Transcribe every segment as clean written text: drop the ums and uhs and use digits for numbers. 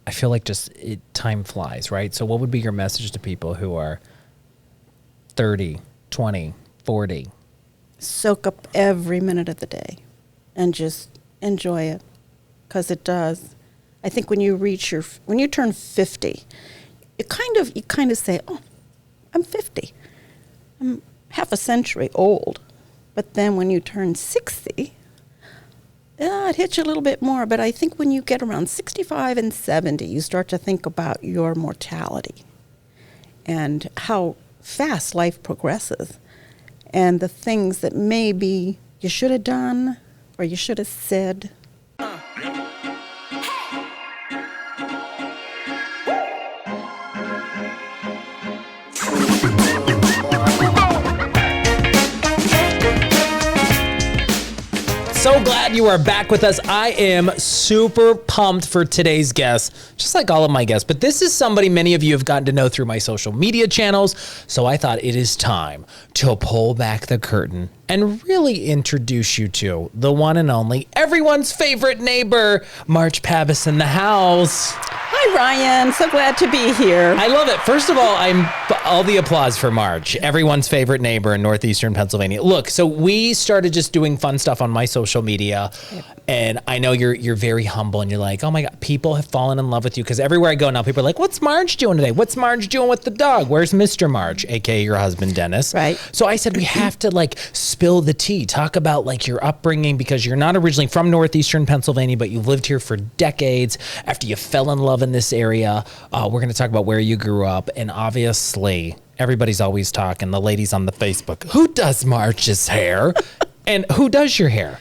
I feel like time flies, right? So what would be your message to people who are 30, 20, 40? Soak up every minute of the day and just enjoy it, because it does. I think when you turn 50, you kind of say, oh, I'm 50. I'm half a century old. But then when you turn 60, it hits you a little bit more. But I think when you get around 65 and 70, you start to think about your mortality and how fast life progresses, and the things that maybe you should have done or you should have said. So glad you are back with us. I am super pumped for today's guest, just like all of my guests. But this is somebody many of you have gotten to know through my social media channels. So I thought it is time to pull back the curtain and really introduce you to the one and only, everyone's favorite neighbor, Marge Pabis in the house. Hi, Ryan. So glad to be here. I love it. First of all, all the applause for Marge, everyone's favorite neighbor in Northeastern Pennsylvania. Look, so we started just doing fun stuff on my social media, and I know you're very humble, and you're like, oh my God, people have fallen in love with you, because everywhere I go now, people are like, what's Marge doing today? What's Marge doing with the dog? Where's Mr. Marge, aka your husband, Dennis? Right. So I said, we have to spill the tea, talk about your upbringing, because you're not originally from Northeastern Pennsylvania, but you've lived here for decades. After you fell in love in this area, we're going to talk about where you grew up, and obviously everybody's always talking, the ladies on the Facebook, who does Marge's hair and who does your hair?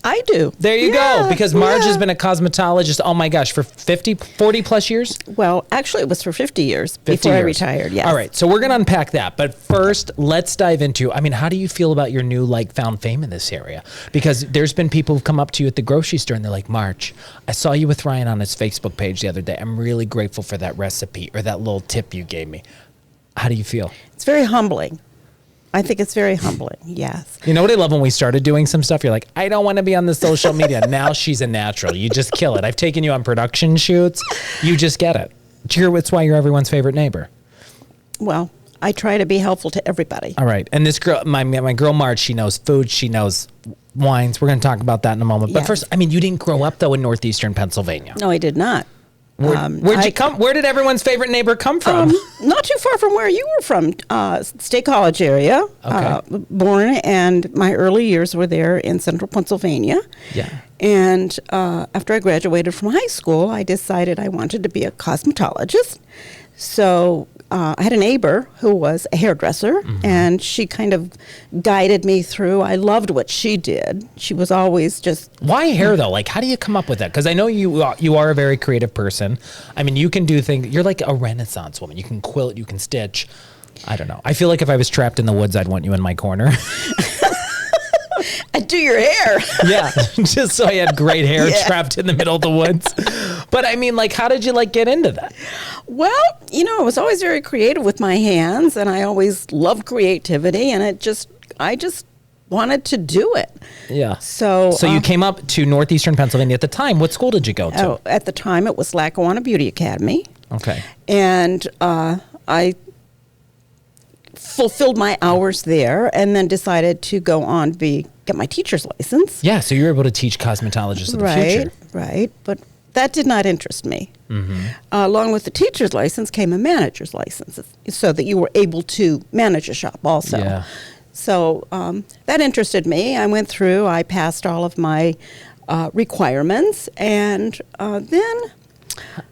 I do. There you go, because Marge has been a cosmetologist, oh my gosh, for 40 plus years? Well, actually, it was for 50 years before I retired, yes. All right, so we're going to unpack that. But first, let's dive into, how do you feel about your new found fame in this area? Because there's been people who've come up to you at the grocery store and they're like, Marge, I saw you with Ryan on his Facebook page the other day. I'm really grateful for that recipe or that little tip you gave me. How do you feel? It's very humbling. I think it's very humbling, yes. You know what I love when we started doing some stuff? You're like, I don't want to be on the social media. Now she's a natural. You just kill it. I've taken you on production shoots. You just get it. It's why you're everyone's favorite neighbor. Well, I try to be helpful to everybody. All right. And this girl, my girl Marge, she knows food. She knows wines. We're going to talk about that in a moment. But first, you didn't grow up, though, in Northeastern Pennselsylvania. No, I did not. Where'd you come? Where did everyone's favorite neighbor come from? Not too far from where you were from, State College area. Okay. Born, and my early years were there in central Pennsylvania. Yeah. And after I graduated from high school, I decided I wanted to be a cosmetologist. So I had a neighbor who was a hairdresser, and she kind of guided me through. I loved what she did. She was always just... Why hair, though? How do you come up with that? Because I know you are a very creative person. You can do things... You're like a Renaissance woman. You can quilt, you can stitch. I don't know. I feel like if I was trapped in the woods, I'd want you in my corner. I'd do your hair. Yeah, just so I had great hair trapped in the middle of the woods. But how did you get into that? Well, I was always very creative with my hands, and I always loved creativity, and I just wanted to do it. Yeah. So you came up to Northeastern Pennsylvania at the time. What school did you go to? At the time, it was Lackawanna Beauty Academy. Okay. And I fulfilled my hours there, and then decided to go on get my teacher's license. Yeah, so you were able to teach cosmetologists of the future. Right, but that did not interest me. Along with the teacher's license came a manager's license, so that you were able to manage a shop also. Yeah. So that interested me. I went through, I passed all of my requirements, and then...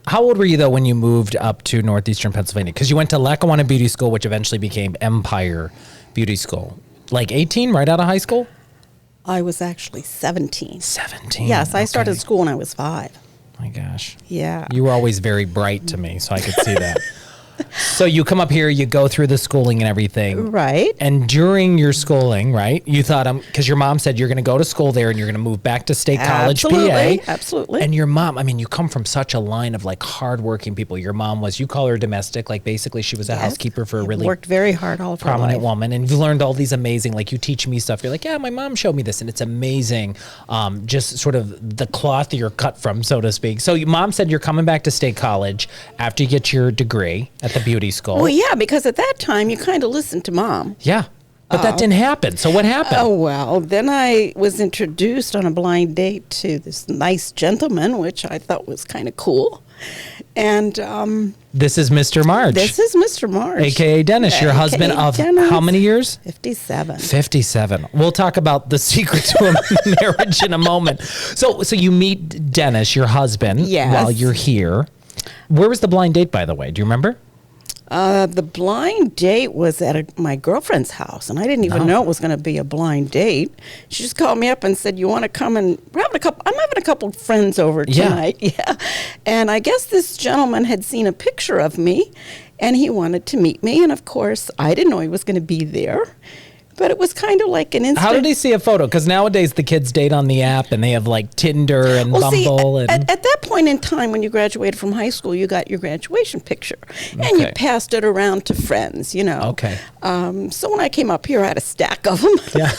How old were you, though, when you moved up to Northeastern Pennsylvania? Because you went to Lackawanna Beauty School, which eventually became Empire Beauty School. 18, right out of high school? I was actually 17. 17? Yes, I started school when I was 5. My gosh. Yeah. You were always very bright to me, so I could see that. So you come up here, you go through the schooling and everything. Right. And during your schooling, right, you thought, because your mom said you're going to go to school there and you're going to move back to State College, PA. Absolutely. And your mom, I mean, you come from such a line of like hardworking people. Your mom was, you call her domestic, like basically she was a housekeeper for a really worked very hard all of her prominent life. woman. And you've learned all these amazing, like you teach me stuff. You're like, yeah, my mom showed me this. And it's amazing, just sort of the cloth you're cut from, so to speak. So your mom said you're coming back to State College after you get your degree at the beauty school. Well, yeah, because at that time you kind of listened to Mom. Yeah, but that didn't happen. So what happened? Oh, well, then I was introduced on a blind date to this nice gentleman, which I thought was kind of cool. And this is Mr. Marge. This is Mr. Marge. AKA Dennis, your husband of Dennis. How many years? 57. 57. We'll talk about the secret to a marriage in a moment. So you meet Dennis, your husband, Yes. while you're here. Where was the blind date, by the way? Do you remember? The blind date was at my girlfriend's house, and I didn't even know it was going to be a blind date. She just called me up and said, "You want to come and I'm having a couple friends over tonight." Yeah. And I guess this gentleman had seen a picture of me, and he wanted to meet me. And of course, I didn't know he was going to be there. But it was kind of like an instant. How did he see a photo? Because nowadays the kids date on the app and they have like Tinder and Bumble. At that point in time when you graduated from high school, you got your graduation picture. And you passed it around to friends, you know. Okay. So when I came up here, I had a stack of them. Yeah.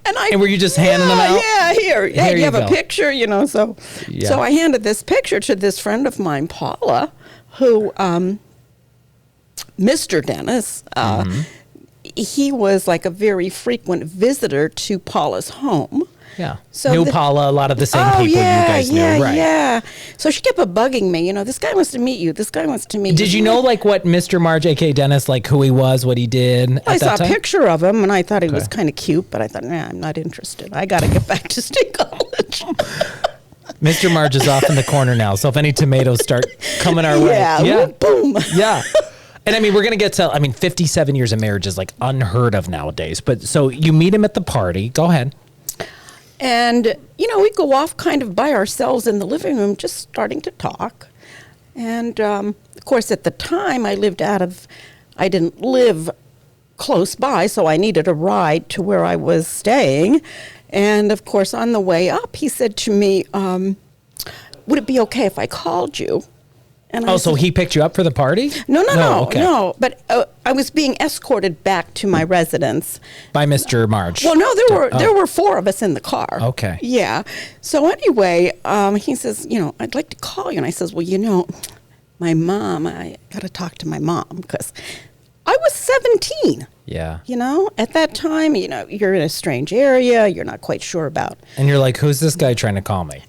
And were you just handing them out? Yeah, here. Hey, you have a picture, you know. So I handed this picture to this friend of mine, Paula, who, Mr. Dennis, he was like a very frequent visitor to Paula's home. Yeah. So knew Paula, a lot of the same people you guys knew, right? Yeah. So she kept bugging me, you know, this guy wants to meet you. This guy wants to meet you. Did you know like what Mr. Marge, aka Dennis, like who he was, what he did at I that saw time? a picture of him and I thought he was kind of cute, but I thought, nah, I'm not interested. I got to get back to State College. Mr. Marge is off in the corner now, so if any tomatoes start coming our way. Yeah. Boom. Yeah. And I mean, we're going to get to, 57 years of marriage is like unheard of nowadays. But so you meet him at the party. Go ahead. And, you know, we go off kind of by ourselves in the living room, just starting to talk. And, of course, at the time, I didn't live close by, so I needed a ride to where I was staying. And, of course, on the way up, he said to me, would it be okay if I called you? And so he picked you up for the party? No. Okay. No. But I was being escorted back to my residence by Mr. Marge. Well, no, there were four of us in the car. Okay. Yeah. So anyway, he says, you know, I'd like to call you, and I says, well, you know, my mom, I got to talk to my mom because I was 17. Yeah. You know, at that time, you know, you're in a strange area, you're not quite sure about. And you're like, who's this guy trying to call me?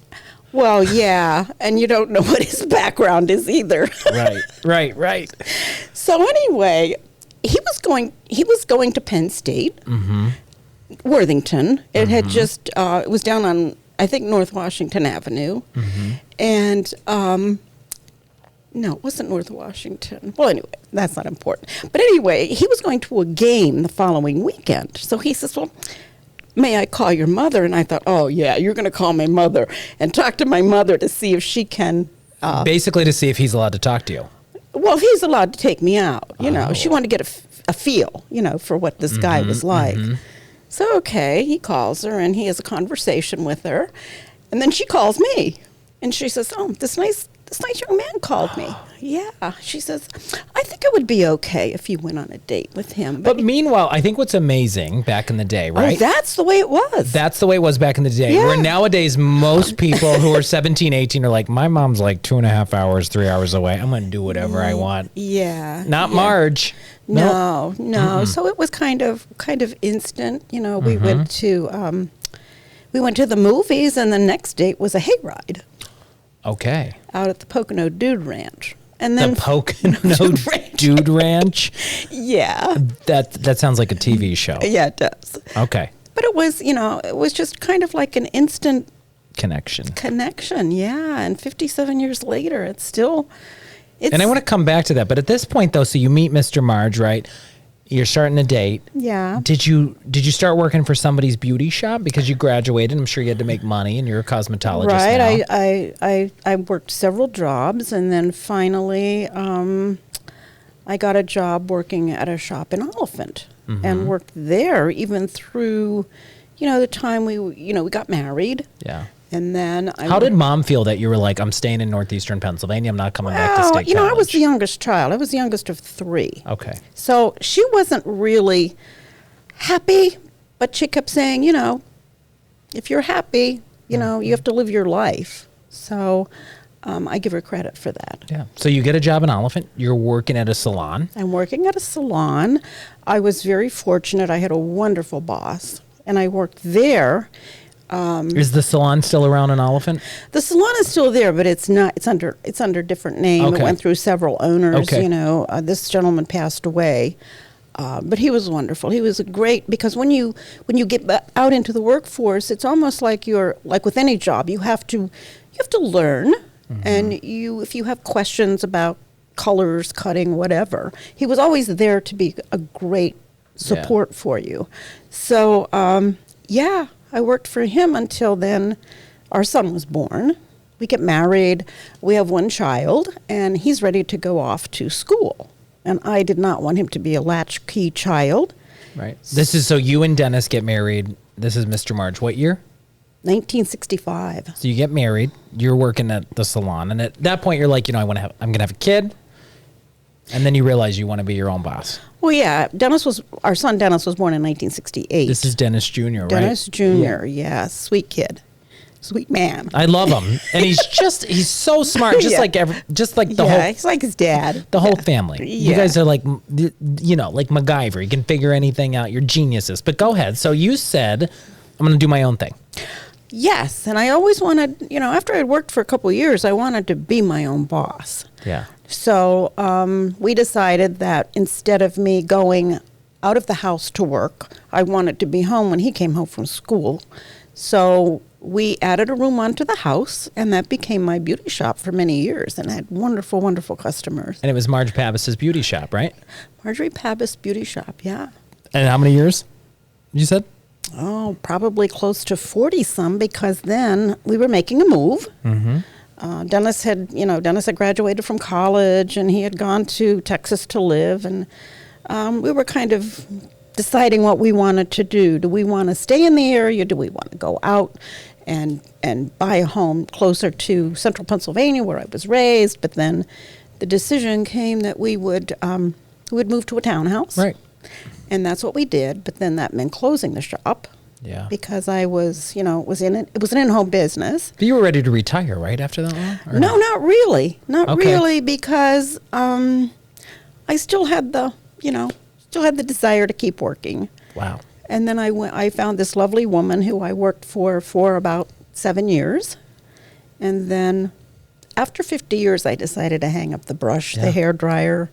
Well, yeah, and you don't know what his background is either. Right. So anyway, he was going to Penn State, Worthington. It had just it was down on, I think, North Washington Avenue, and no, it wasn't North Washington. Well, anyway, that's not important. But anyway, he was going to a game the following weekend. So he says, well, may I call your mother? And I thought, oh, yeah, you're going to call my mother and talk to my mother to see if she can. Basically to see if he's allowed to talk to you. Well, he's allowed to take me out. You know, she wanted to get a feel, you know, for what this guy was like. So, okay, he calls her and he has a conversation with her. And then she calls me and she says, oh, this nice young man called me. Yeah. She says, I think it would be okay if you went on a date with him. But meanwhile, I think what's amazing back in the day, right? Oh, that's the way it was. That's the way it was back in the day. Yeah. Where nowadays, most people who are 17, 18 are like, my mom's like 2.5 hours, 3 hours away. I'm going to do whatever I want. Yeah. Not Marge. No. So it was kind of instant. You know, we went to the movies, and the next date was a hayride. Okay. Out at the Pocono Dude Ranch. And then the Pocono Dude Ranch? Yeah. That sounds like a TV show. Yeah, it does. Okay. But it was, you know, it was just kind of like an instant connection, yeah. And 57 years later, it's still... And I want to come back to that. But at this point, though, so you meet Mr. Marge, right? You're starting to date. Yeah. Did you start working for somebody's beauty shop because you graduated? I'm sure you had to make money, and you're a cosmetologist Right. now. I worked several jobs, and then finally I got a job working at a shop in Oliphant, and worked there even through, the time we got married. Yeah. And then How did Mom feel that you were like, I'm staying in Northeastern Pennsylvania, I'm not coming back to state college? I was the youngest child. I was the youngest of 3. Okay. So she wasn't really happy, but she kept saying, if you're happy, you have to live your life. So I give her credit for that. Yeah. So you get a job in Oliphant. You're working at a salon. I'm working at a salon. I was very fortunate. I had a wonderful boss, and I worked there. Is the salon still around in Oliphant? The salon is still there, but it's not. It's under a different name. Okay. It went through several owners. Okay. This gentleman passed away, but he was wonderful. He was great because when you get out into the workforce, it's almost like you're like with any job. You have to learn, and if you have questions about colors, cutting, whatever, he was always there to be a great support for you. So I worked for him until then. Our son was born. We get married. We have one child, and he's ready to go off to school. And I did not want him to be a latchkey child. Right. This is so you and Dennis get married. This is Mr. Marge. What year? 1965. So you get married. You're working at the salon, and at that point, you're like, I'm gonna have a kid. And then you realize you want to be your own boss. Well, yeah. Our son Dennis was born in 1968. This is Dennis Jr., right? Dennis Jr., yeah. Sweet kid. Sweet man. I love him. And he's so smart, just like the whole. He's like his dad. The whole family. Yeah. You guys are like, like MacGyver. You can figure anything out. You're geniuses. But go ahead. So you said, I'm going to do my own thing. Yes. And I always wanted, after I'd worked for a couple of years, I wanted to be my own boss. Yeah. So we decided that instead of me going out of the house to work, I wanted to be home when he came home from school. So we added a room onto the house, and that became my beauty shop for many years, and I had wonderful, wonderful customers. And it was Marge Pabis' beauty shop, right? Marjorie Pabis Beauty Shop, yeah. And how many years, you said? Oh, probably close to 40-some, because then we were making a move. Dennis had graduated from college, and he had gone to Texas to live, and we were kind of deciding what we wanted to do. Do we want to stay in the area? Do we want to go out and buy a home closer to central Pennsylvania where I was raised? But then the decision came that we would move to a townhouse. Right. And that's what we did. But then that meant closing the shop. Yeah. Because I was, it was an in-home business. But you were ready to retire, right, after that long? No, not really. Not Okay. really, because I still had the desire to keep working. Wow. And then I found this lovely woman who I worked for about 7 years. And then after 50 years, I decided to hang up the brush, the hair dryer,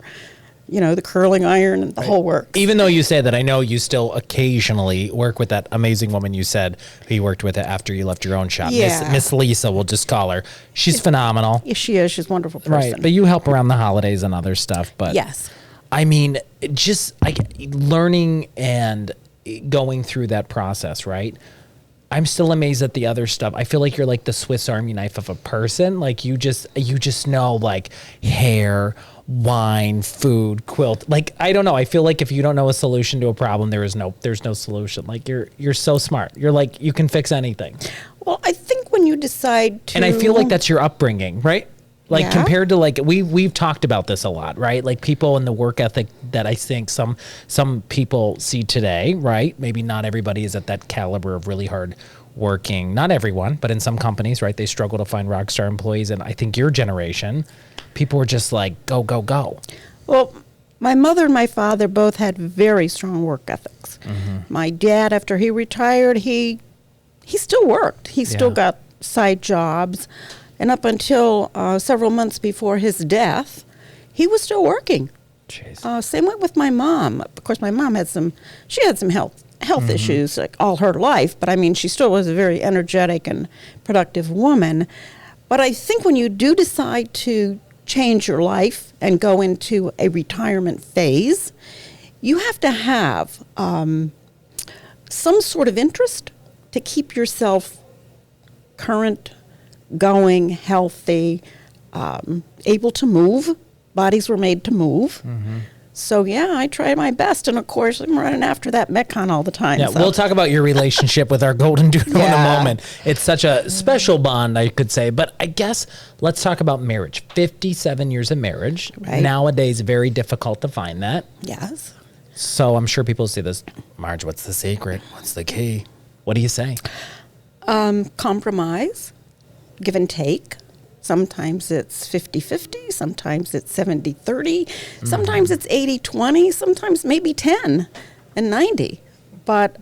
the curling iron, and the whole works. Even though you say that, I know you still occasionally work with that amazing woman you said who you worked with after you left your own shop. Yeah. Miss Lisa, we'll just call her. She's phenomenal. Yes, she is. She's a wonderful person. Right. But you help around the holidays and other stuff. But Yes. I mean, just learning and going through that process, right? I'm still amazed at the other stuff. I feel like you're like the Swiss Army knife of a person. Like you just know like hair, wine, food, quilt. Like I don't know. I feel like if you don't know a solution to a problem, there's no solution. Like you're so smart. You're like you can fix anything. Well, I think when you decide to, And I feel like that's your upbringing, right? Like Yeah. compared to like we've talked about this a lot, right? Like people in the work ethic that I think some people see today, right? Maybe not everybody is at that caliber of really hard working. Not everyone, but in some companies, right? They struggle to find rock star employees. And I think your generation, people were just like, go, go, go. Well, my mother and my father both had very strong work ethics. My dad, after he retired, he still worked. He still Yeah. got side jobs. And up until several months before his death, he was still working. Jeez. Same way with my mom. Of course, my mom had some health issues like all her life, but I mean, she still was a very energetic and productive woman. But I think when you do decide to change your life and go into a retirement phase, you have to have some sort of interest to keep yourself current, going, healthy, able to move. Bodies were made to move. So, yeah, I try my best. And, of course, I'm running after that Metcon all the time. Yeah, so. we'll talk about your relationship with our golden doodle in a Yeah. moment. It's such a special bond, I could say. But I guess let's talk about marriage. 57 years of marriage. Right. Nowadays, very difficult to find that. Yes. So I'm sure people see this. Marge, what's the secret? What's the key? What do you say? Compromise, give and take. Sometimes it's 50-50, sometimes it's 70-30, sometimes it's 80-20, sometimes maybe 10 and 90. But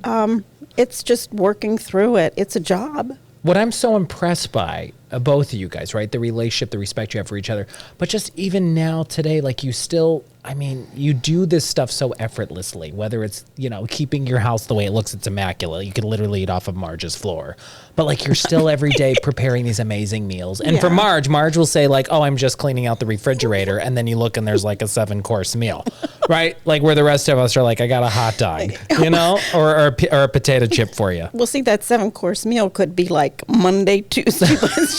it's just working through it. It's a job. What I'm so impressed by, both of you guys, right? The relationship, the respect you have for each other. But just even now, today, like you still, I mean, you do this stuff so effortlessly, whether it's, you know, keeping your house the way it looks, it's immaculate. You could literally eat off of Marge's floor. But like you're still every day preparing these amazing meals. And for Yeah. Marge will say like, oh, I'm just cleaning out the refrigerator. And then you look and there's like a 7-course meal, right? Like where the rest of us are like, I got a hot dog, you know, or a potato chip for you. Well, see, that 7-course meal could be like Monday, Tuesday, Wednesday.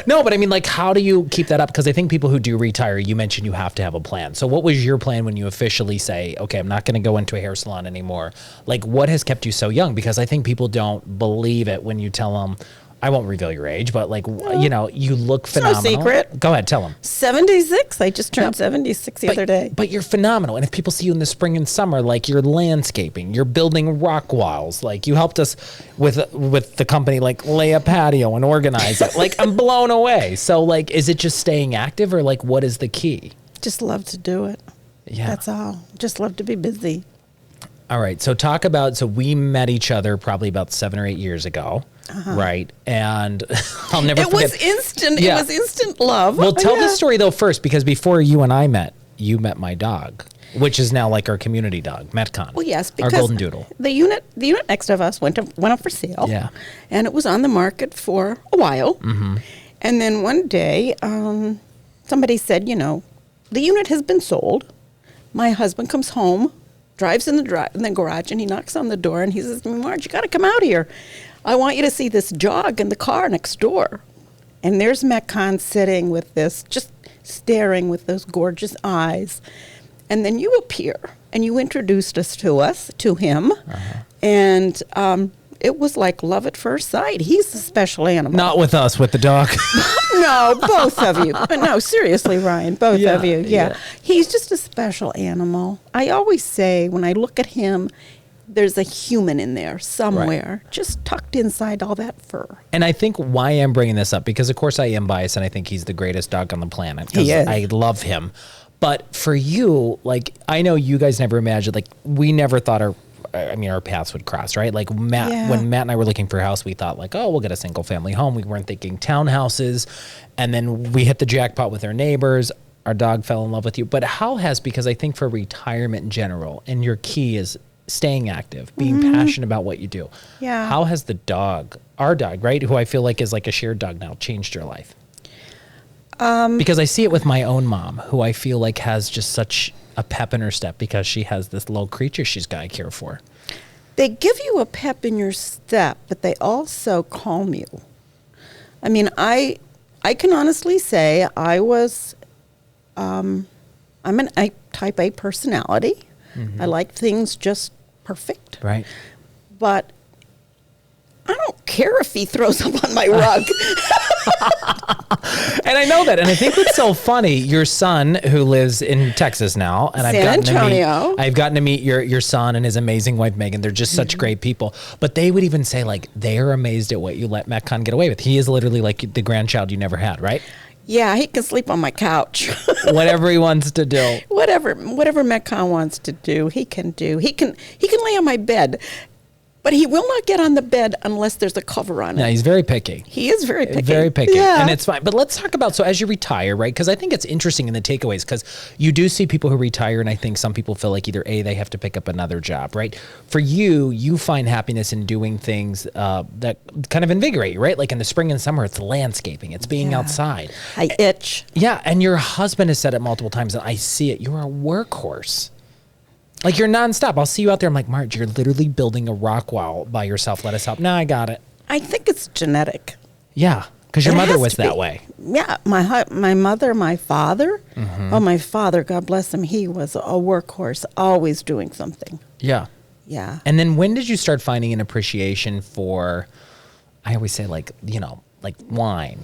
No, but I mean, like, how do you keep that up? Because I think people who do retire, you mentioned you have to have a plan. So what was your plan when you officially say, okay, I'm not going to go into a hair salon anymore? Like, what has kept you so young? Because I think people don't believe it when you tell them, I won't reveal your age, but like, you know, you look phenomenal. no secret. Go ahead, tell them. 76. I just turned 76 the other day. But you're phenomenal. And if people see you in the spring and summer, like you're landscaping, you're building rock walls, like you helped us with the company, like lay a patio and organize it. Like I'm blown away. So like, is it just staying active or like, what is the key? Just love to do it. Yeah. That's all. Just love to be busy. All right. So so we met each other probably about 7 or 8 years ago. Right. And I'll never It forget. was instant. Yeah. It was instant love. Well, tell the Yeah. story though first, because before you and I met, you met my dog, which is now like our community dog, Metcon. Well, yes, our because golden doodle. the unit next of us went up for sale. Yeah. And it was on the market for a while. And then one day, somebody said, you know, the unit has been sold. My husband comes home, drives in the garage, and he knocks on the door, and he says to me, Marge, you got to come out here. I want you to see this jog in the car next door. And there's Metcon sitting with this, just staring with those gorgeous eyes. And then you appear, and you introduced us to him. And it was like love at first sight. He's a special animal. Not with us, with the dog. No, both of you. No, seriously, Ryan, both Yeah, of you. yeah. Yeah. He's just a special animal. I always say when I look at him, there's a human in there somewhere, just tucked inside all that fur. And I think why I'm bringing this up, because of course I am biased and I think he's the greatest dog on the planet. 'Cause He is. I love him. But for you, like, I know you guys never imagined, like, we never thought our paths would cross, right? Like when Matt and I were looking for a house, we thought like, oh, we'll get a single family home. We weren't thinking townhouses. And then we hit the jackpot with our neighbors. Our dog fell in love with you. But because I think for retirement in general, and your key is staying active, being passionate about what you do. Yeah. How has our dog, right, who I feel like is like a shared dog now, changed your life? Because I see it with my own mom, who I feel like has just such a pep in her step because she has this little creature she's got to care for. They give you a pep in your step, but they also calm you. I mean, I can honestly say I was, I'm a type A personality. I like things just perfect. Right. But I don't care if he throws up on my rug. And I know that. And I think what's so funny, your son who lives in Texas now, and San Antonio. I've gotten to meet your son and his amazing wife, Megan. They're just such great people. But they would even say like, they are amazed at what you let Metcon get away with. He is literally like the grandchild you never had, right? Yeah, he can sleep on my couch. Whatever he wants to do. Whatever Metcon wants to do, he can do. He can lay on my bed, but he will not get on the bed unless there's a cover on it. No, he's very picky. He is very picky. Very picky. Yeah. And it's fine. But let's talk about, so as you retire, right? Because I think it's interesting in the takeaways, because you do see people who retire, and I think some people feel like either A, they have to pick up another job, right? For you find happiness in doing things that kind of invigorate you, right? Like in the spring and summer, it's landscaping, it's being outside. I itch. Yeah, and your husband has said it multiple times, and I see it. You're a workhorse. Like you're nonstop. I'll see you out there. I'm like, Marge, you're literally building a rock wall by yourself. Let us help. No, I got it. I think it's genetic. Yeah. Because your It mother has was to be. that way. Yeah, my mother, my father. Oh, my father, God bless him, he was a workhorse, always doing something. Yeah. Yeah. And then when did you start finding an appreciation for, I always say like, you know, like wine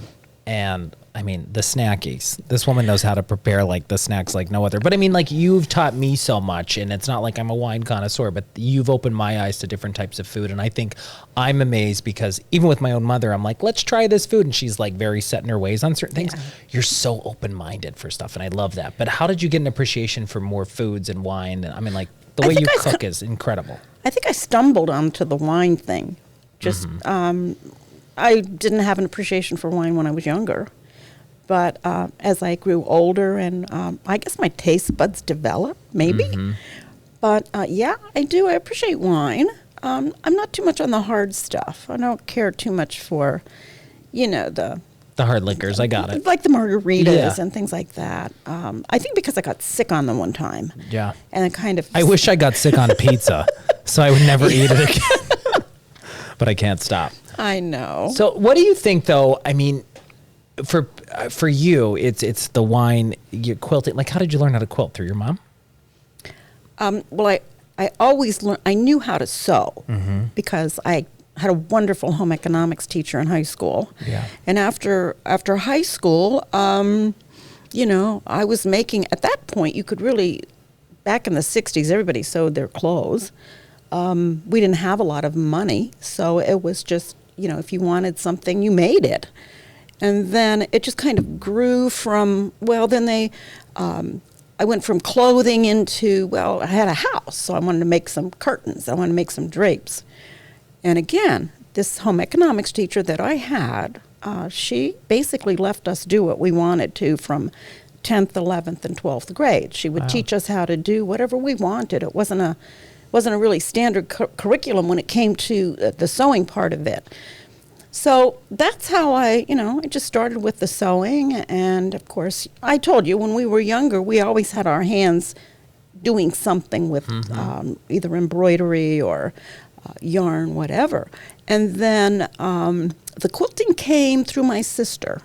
and I mean the snackies. This woman knows how to prepare like the snacks like no other. But I mean like you've taught me so much and it's not like I'm a wine connoisseur, but you've opened my eyes to different types of food. And I think I'm amazed because even with my own mother, I'm like, let's try this food. And she's like very set in her ways on certain things. Yeah. You're so open-minded for stuff. And I love that. But how did you get an appreciation for more foods and wine? I mean like the way you cook is incredible. I think I stumbled onto the wine thing. Just, I didn't have an appreciation for wine when I was younger. But as I grew older and I guess my taste buds developed, maybe. But yeah, I do. I appreciate wine. I'm not too much on the hard stuff. I don't care too much for, you know, the hard liquors. I got it. Like the margaritas and things like that. I think because I got sick on them one time. Yeah. And it kind of... I wish I got sick on pizza so I would never eat it again. But I can't stop. I know. So what do you think, though? I mean, for you, it's the wine, you quilting. Like, how did you learn how to quilt? Through your mom? Well, I always learned. I knew how to sew because I had a wonderful home economics teacher in high school. Yeah. And after high school, you know, I was making, at that point, you could really, back in the 60s, everybody sewed their clothes. We didn't have a lot of money, so it was just, you know, if you wanted something, you made it. And then it just kind of grew from, well, then I went from clothing into, well, I had a house, so I wanted to make some curtains. I wanted to make some drapes. And again, this home economics teacher that I had, she basically left us do what we wanted to from 10th, 11th, and 12th grade. She would teach us how to do whatever we wanted. It wasn't a really standard curriculum when it came to the sewing part of it. So that's how I just started with the sewing. And of course, I told you, when we were younger, we always had our hands doing something with either embroidery or yarn, whatever. And then the quilting came through my sister.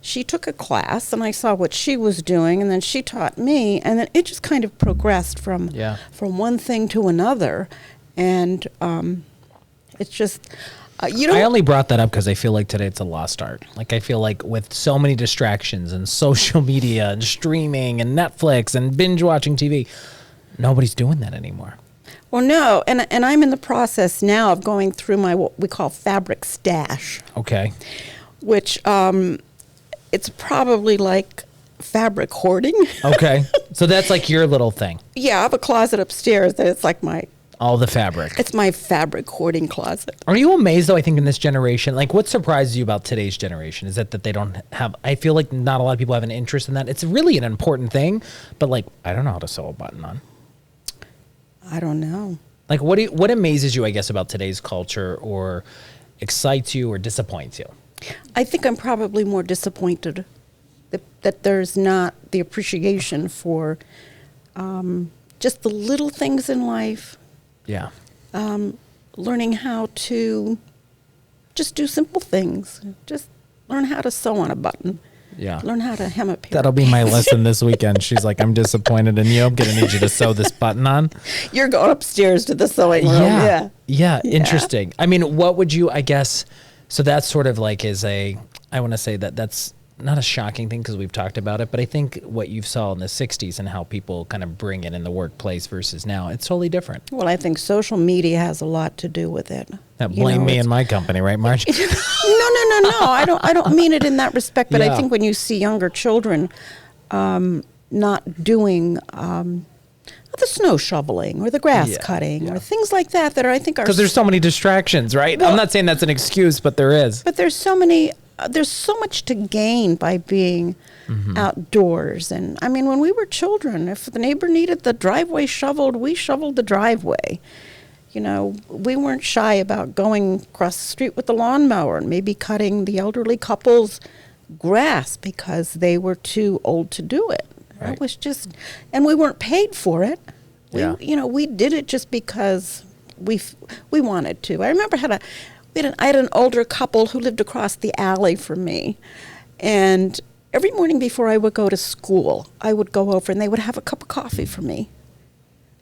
She took a class, and I saw what she was doing, and then she taught me, and then it just kind of progressed from one thing to another. And it's just... I only brought that up because I feel like today it's a lost art. Like I feel like with so many distractions and social media and streaming and Netflix and binge watching TV, nobody's doing that anymore. Well, no, and I'm in the process now of going through my what we call fabric stash. Okay. Which it's probably like fabric hoarding. Okay, so that's like your little thing. Yeah, I have a closet upstairs that it's like all the fabric. It's my fabric hoarding closet. Are you amazed, though, I think in this generation, like what surprises you about today's generation is that they don't have, I feel like not a lot of people have an interest in that. It's really an important thing, but like, I don't know how to sew a button on. I don't know. Like what amazes you, I guess, about today's culture or excites you or disappoints you? I think I'm probably more disappointed that there's not the appreciation for just the little things in life. Yeah. Learning how to just do simple things. Just learn how to sew on a button. Yeah. Learn how to hem a pair. That'll be my lesson this weekend. She's like, I'm disappointed in you. I'm going to need you to sew this button on. You're going upstairs to the sewing room. Yeah. Interesting. I mean, what would you, I guess, so that's sort of like I want to say that's not a shocking thing because we've talked about it, but I think what you saw in the 60s and how people kind of bring it in the workplace versus now, it's totally different. Well, I think social media has a lot to do with it. Blame me and my company, right, Marge? No. I don't mean it in that respect, but I think when you see younger children not doing the snow shoveling or the grass cutting or things like that I think are... Because there's so many distractions, right? Well, I'm not saying that's an excuse, but there is. But there's so much to gain by being outdoors. And I mean, when we were children, if the neighbor needed the driveway shoveled, we shoveled the driveway. You know, we weren't shy about going across the street with the lawnmower and maybe cutting the elderly couple's grass because they were too old to do it. Right. It was just, and we weren't paid for it. Yeah. We did it just because we wanted to. I remember I had an older couple who lived across the alley from me, and every morning before I would go to school, I would go over and they would have a cup of coffee for me.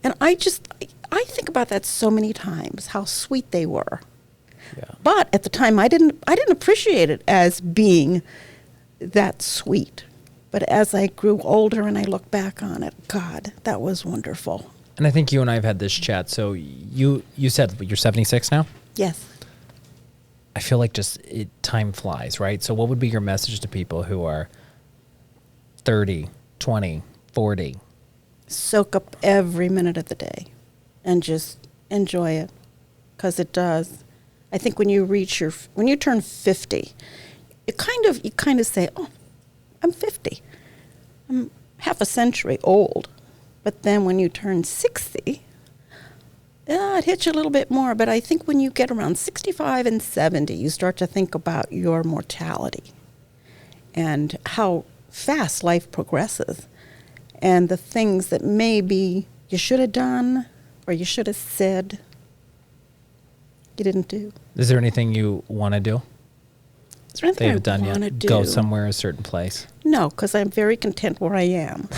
And I think about that so many times, how sweet they were. Yeah. But at the time, I didn't appreciate it as being that sweet. But as I grew older and I look back on it, God, that was wonderful. And I think you and I have had this chat. So you said you're 76 now? Yes. I feel like time flies, right? So what would be your message to people who are 30, 20, 40? Soak up every minute of the day and just enjoy it, because it does. I think when you turn 50, you kind of say, oh, I'm 50. I'm half a century old. But then when you turn 60, it hits you a little bit more. But I think when you get around 65 and 70, you start to think about your mortality and how fast life progresses and the things that maybe you should have done or you should have said you didn't do. Is there anything you want to do? Is there anything They've done I want to yet? do? Go somewhere, a certain place? No, because I'm very content where I am.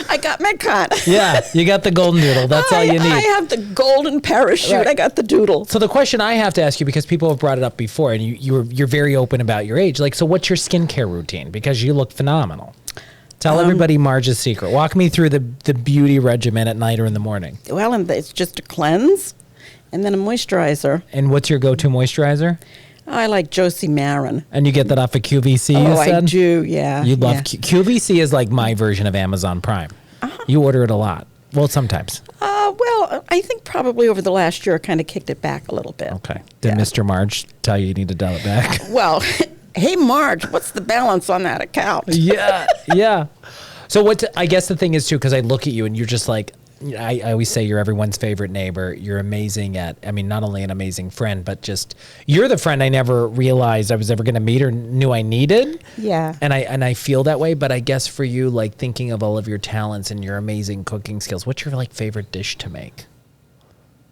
I got my cut. Yeah, you got the golden doodle. That's all you need. I have the golden parachute. Right. I got the doodle. So the question I have to ask you, because people have brought it up before, and you're very open about your age. Like, so what's your skincare routine? Because you look phenomenal. Tell everybody Marge's secret. Walk me through the beauty regimen at night or in the morning. Well, and it's just a cleanse and then a moisturizer. And what's your go-to moisturizer? I like Josie Marin. And you get that off of QVC, you said? I do, yeah. You love yeah. QVC is like my version of Amazon Prime. Uh-huh. You order it a lot. Well, sometimes. Well, I think probably over the last year I kind of kicked it back a little bit. Okay. Did Yeah. Mr. Marge tell you need to dial it back? Well, hey, Marge, what's the balance on that account? Yeah, yeah. So I guess the thing is too, because I look at you and you're just like, I always say you're everyone's favorite neighbor. You're amazing not only an amazing friend, but just you're the friend I never realized I was ever going to meet or knew I needed. Yeah. And I feel that way. But I guess for you, like thinking of all of your talents and your amazing cooking skills, what's your like favorite dish to make?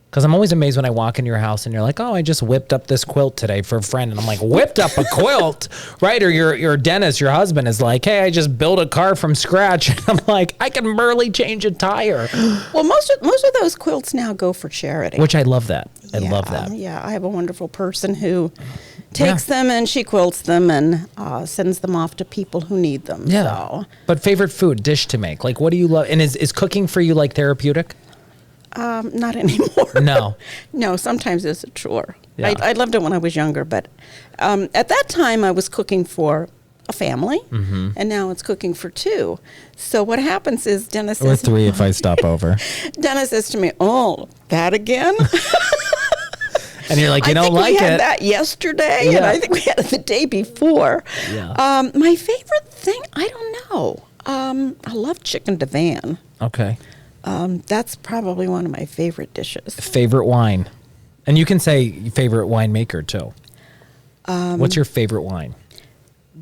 Because I'm always amazed when I walk in your house and you're like, oh, I just whipped up this quilt today for a friend. And I'm like, whipped up a quilt, right? Or your Dennis, your husband, is like, hey, I just built a car from scratch. And I'm like, I can barely change a tire. Well, most of those quilts now go for charity. Which I love that. I love that. Yeah, I have a wonderful person who takes them and she quilts them and sends them off to people who need them. Yeah. So. But favorite food, dish to make? Like, what do you love? And is cooking for you like therapeutic? Not anymore. No. No, sometimes it's a chore. Yeah. I loved it when I was younger, but at that time I was cooking for a family, and now it's cooking for two. So what happens is Dennis Or says, 3 if I stop over. Dennis says to me, oh, that again? And you're like, you don't like I think we had it. that yesterday, Yeah. and I think we had it the day before. Yeah. My favorite thing, I don't know. I love chicken divan. Okay. That's probably one of my favorite dishes. Favorite wine? And you can say favorite winemaker too. What's your favorite wine?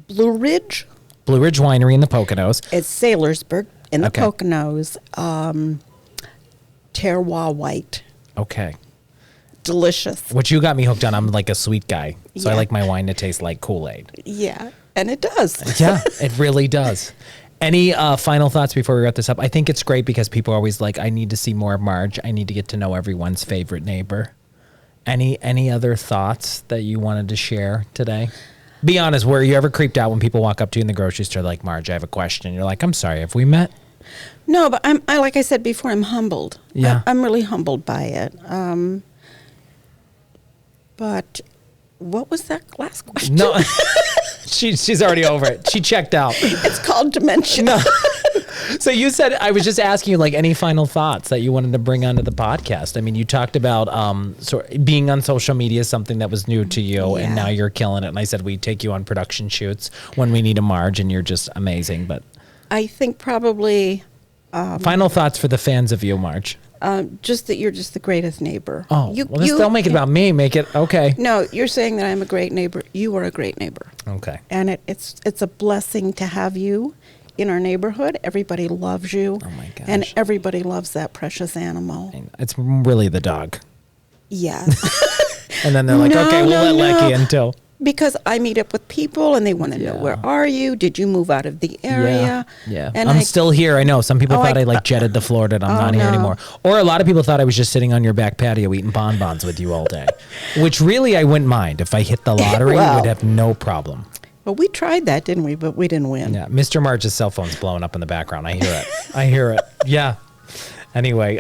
Blue Ridge. Blue Ridge Winery in the Poconos. It's Saylorsburg in the Okay. Poconos. Terroir white. Okay. Delicious. Which you got me hooked on. I'm like a sweet guy. So I Yeah. like my wine to taste like Kool-Aid. Yeah, and it does. Yeah, it really does. Any final thoughts before we wrap this up? I think it's great because people are always like, I need to see more of Marge. I need to get to know everyone's favorite neighbor. Any other thoughts that you wanted to share today? Be honest, were you ever creeped out when people walk up to you in the grocery store like, Marge, I have a question. You're like, I'm sorry, have we met? No, but I like I said before, I'm humbled. Yeah. I'm really humbled by it. But what was that last question? No, she's already over it. She checked out. It's called dementia. No. So you said, I was just asking you, like, any final thoughts that you wanted to bring onto the podcast? I mean, you talked about being on social media, something that was new to you, and Yeah. now you're killing it. And I said, we take you on production shoots when we need a Marge, and you're just amazing. But I think probably final thoughts for the fans of you, Marge. just that you're just the greatest neighbor. Oh, well, don't make it about me. Make it, okay. No, you're saying that I'm a great neighbor. You are a great neighbor. Okay. And it's a blessing to have you in our neighborhood, everybody loves you. Oh, my gosh. And everybody loves that precious animal. It's really the dog. Yes. And then they're like, okay, we'll let Leckey in too. Because I meet up with people and they want to know, where are you? Did you move out of the area? Yeah. And I'm still here. I know. Some people thought I like jetted to Florida and I'm not here anymore. Or a lot of people thought I was just sitting on your back patio eating bonbons with you all day. Which really I wouldn't mind. If I hit the lottery, I would have no problem. Well, we tried that, didn't we? But we didn't win. Yeah. Mr. Marge's cell phone's blowing up in the background. I hear it. I hear it. Yeah. Anyway,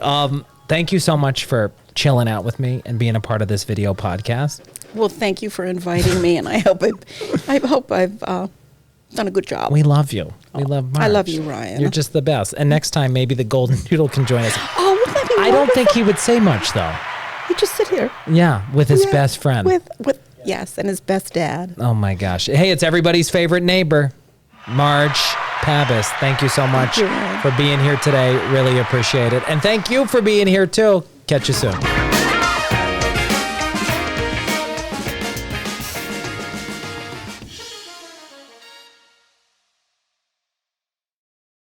thank you so much for chilling out with me and being a part of this video podcast. Well, thank you for inviting me, and I hope I've done a good job. We love you. We love Marge. I love you, Ryan. You're just the best. And next time, maybe the Golden Doodle can join us. Oh, wouldn't that be I don't think he would say much, though. He'd just sit here. Yeah, with his best friend. Yes, and his best dad. Oh, my gosh. Hey, it's everybody's favorite neighbor, Marge Pabis. Thank you so much for being here today. Really appreciate it. And thank you for being here, too. Catch you soon.